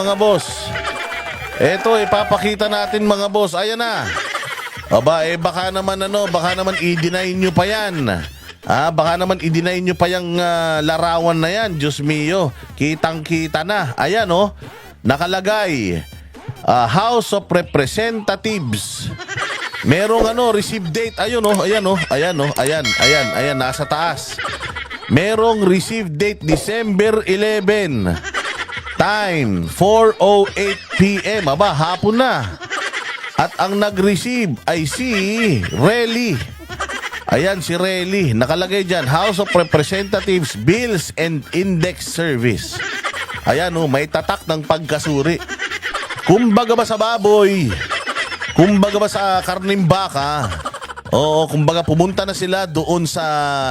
Mga boss, eto ipapakita natin mga boss. Ayan na. Aba, baka naman i-deny nyo pa yan. Baka naman i-deny nyo pa yung larawan na yan. Diyos mio, kitang-kita na. Ayan nakalagay. House of Representatives. Merong receive date. Ayan, nasa taas. Merong receive date December 11. Time, 4:08 p.m. Aba, hapon na. At ang nag-receive ay si Relly. Ayan, si Relly. Nakalagay dyan, House of Representatives Bills and Index Service. Ayan, may tatak ng pagkasuri. Kumbaga ba sa baboy? Kumbaga ba sa karning baka? Oo, kumbaga pumunta na sila doon sa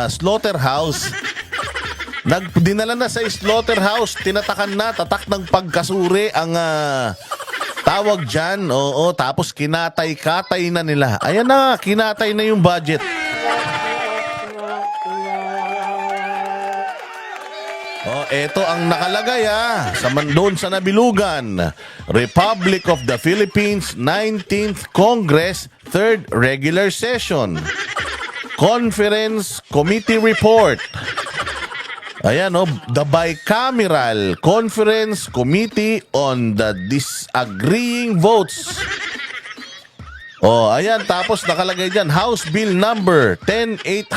slaughterhouse. Dinala na sa slaughterhouse, tinatakan na, tatak ng pagkasuri ang tawag dyan. Oo, tapos kinatay-katay na nila. Ayan na, kinatay na yung budget. Eto ang nakalagay doon sa Nabilugan. Republic of the Philippines 19th Congress 3rd Regular Session. Conference Committee Report. Ayan the Bicameral Conference Committee on the Disagreeing Votes. Ayan, tapos nakalagay dyan, House Bill number 10800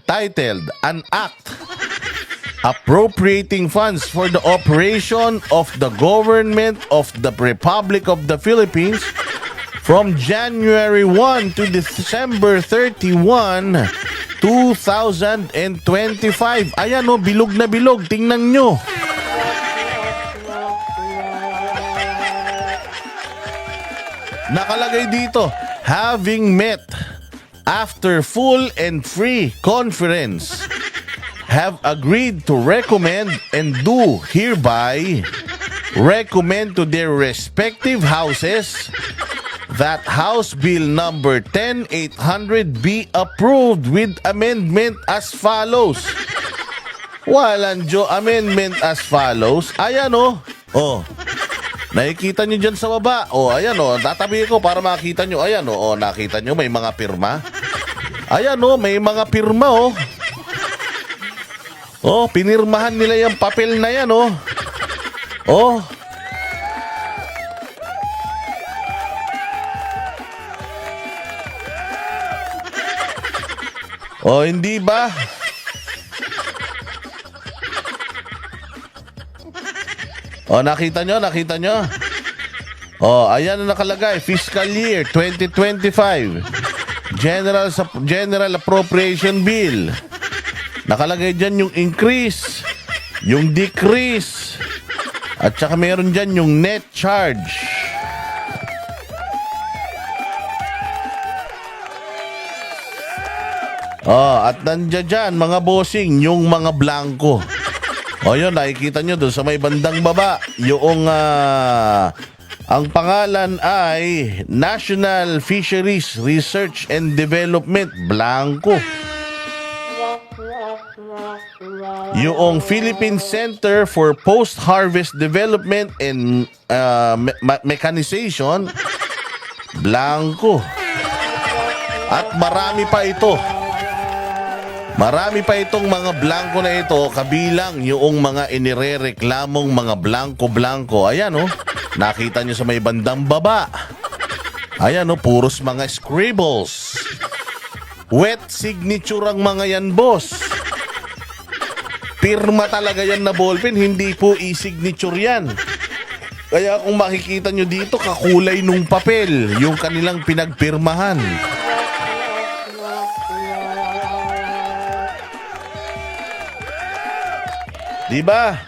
titled An Act Appropriating Funds for the Operation of the Government of the Republic of the Philippines from January 1 to December 31, 2025. Ayan bilog na bilog. Tingnan nyo. Nakalagay dito, having met after full and free conference, have agreed to recommend and do hereby recommend to their respective houses that House Bill number 10800 be approved with amendment as follows. Amendment as follows. Ayan nakikita nyo dyan sa baba. Ayan tatabi ko para makita nyo. Ayan nakita nyo may mga pirma. Ayan may mga pirma pinirmahan nila yung papel na yan hindi ba? Nakita nyo? Ayan na nakalagay. Fiscal year 2025. General Appropriation Bill. Nakalagay dyan yung increase, yung decrease, at saka meron dyan yung net charge. At nandiyan dyan, mga bossing, yung mga blanco. Yun, nakikita nyo doon sa may bandang baba. Yung, ang pangalan ay National Fisheries Research and Development, blanco. Yung Philippine Center for Post-Harvest Development and Mechanization, blanco. At marami pa ito. Marami pa itong mga blanco na ito, kabilang yung mga inirereklamong mga blanco-blanco. Ayan nakita nyo sa may bandang baba. Ayan puros mga scribbles. Wet signature ang mga yan, boss. Pirma talaga yan na ballpen, hindi po e-signature yan. Kaya kung makikita nyo dito, kakulay nung papel, yung kanilang pinagpirmahan. Diba?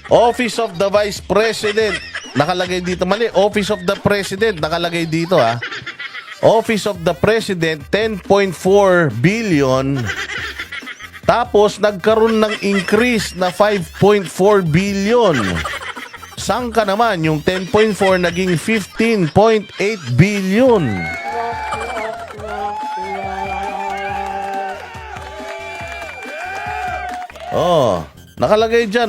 Office of the Vice President. Nakalagay dito, mali. Office of the President, nakalagay dito Office of the President, 10.4 billion. Tapos, nagkaroon ng increase na 5.4 billion. Saan ka naman? Yung 10.4 naging 15.8 billion. Nakalagay dyan,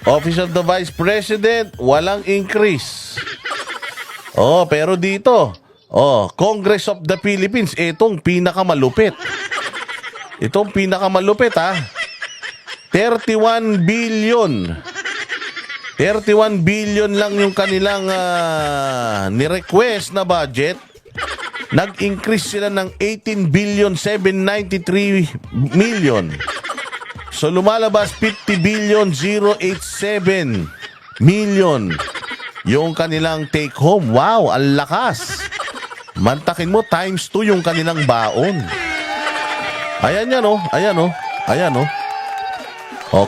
Office of the Vice President, walang increase. Pero dito, Congress of the Philippines, itong pinakamalupit. Itong pinakamalupit, 31 billion. 31 billion lang yung kanilang ni-request na budget. Nag-increase sila ng 18 billion 793 million. So lumalabas 50 billion 087 million yung kanilang take home. Wow, ang lakas. Mantakin mo times 2 yung kanilang baon. Ayan yan Ayan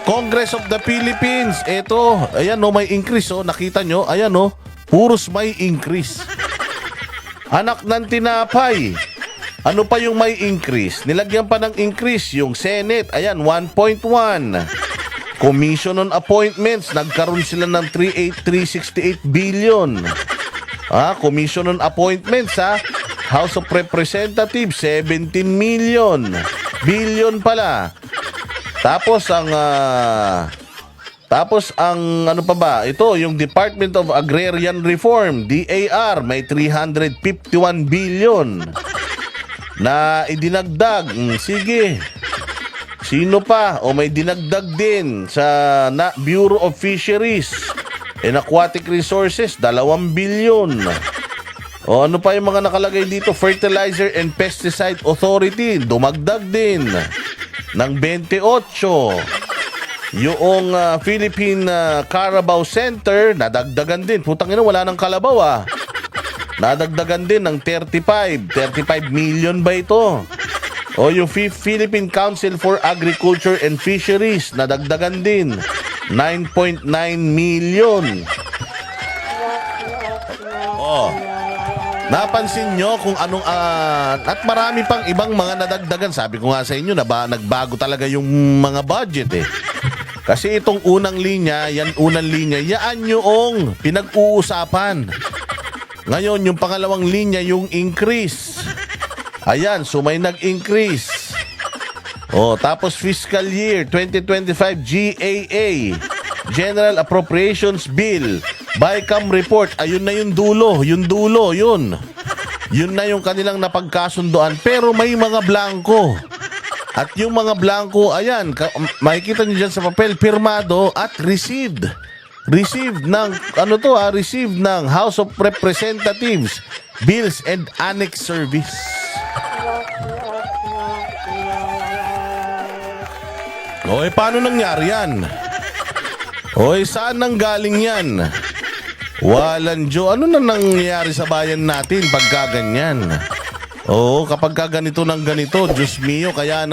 Congress of the Philippines. Ito, ayan may increase nakita nyo, ayan puros may increase. Anak ng tinapay. Ano pa yung may increase? Nilagyan pa ng increase yung Senate. Ayan, 1.1. Commission on Appointments. Nagkaroon sila ng 368 billion. Commission on Appointments, House of Representatives, 17 million. Billion pala. Tapos ang ano pa ba? Ito, yung Department of Agrarian Reform, DAR, may 351 billion. Na idinagdag. Sige. Sino pa? May dinagdag din sa Bureau of Fisheries and Aquatic Resources, 2 billion. Ano pa yung mga nakalagay dito? Fertilizer and Pesticide Authority, dumagdag din ng 28. Yung Philippine Carabao Center, nadagdagan din. Putang ina, wala nang kalabaw Nadagdagan din ng 35 million ba ito? Yung Philippine Council for Agriculture and Fisheries, nadagdagan din 9.9 million. Napansin nyo kung anong at marami pang ibang mga nadagdagan. Sabi ko nga sa inyo na nagbago talaga yung mga budget Kasi itong unang linya, yaan yung pinag-uusapan. Ngayon, yung pangalawang linya, yung increase. Ayan, so may nag-increase. Tapos fiscal year 2025 GAA, General Appropriations Bill, BICAM report. Ayun na yung dulo. Yun na yung kanilang napagkasunduan. Pero may mga blanco. At yung mga blanco, ayan, makikita nyo dyan sa papel, pirmado at received. Received ng House of Representatives, Bills and Annex Service. Paano nangyari yan? Saan nanggaling yan? Walang Diyo. Ano na nangyayari sa bayan natin pagka ganyan? Kapag ganito ng ganito, Diyos mio, kaya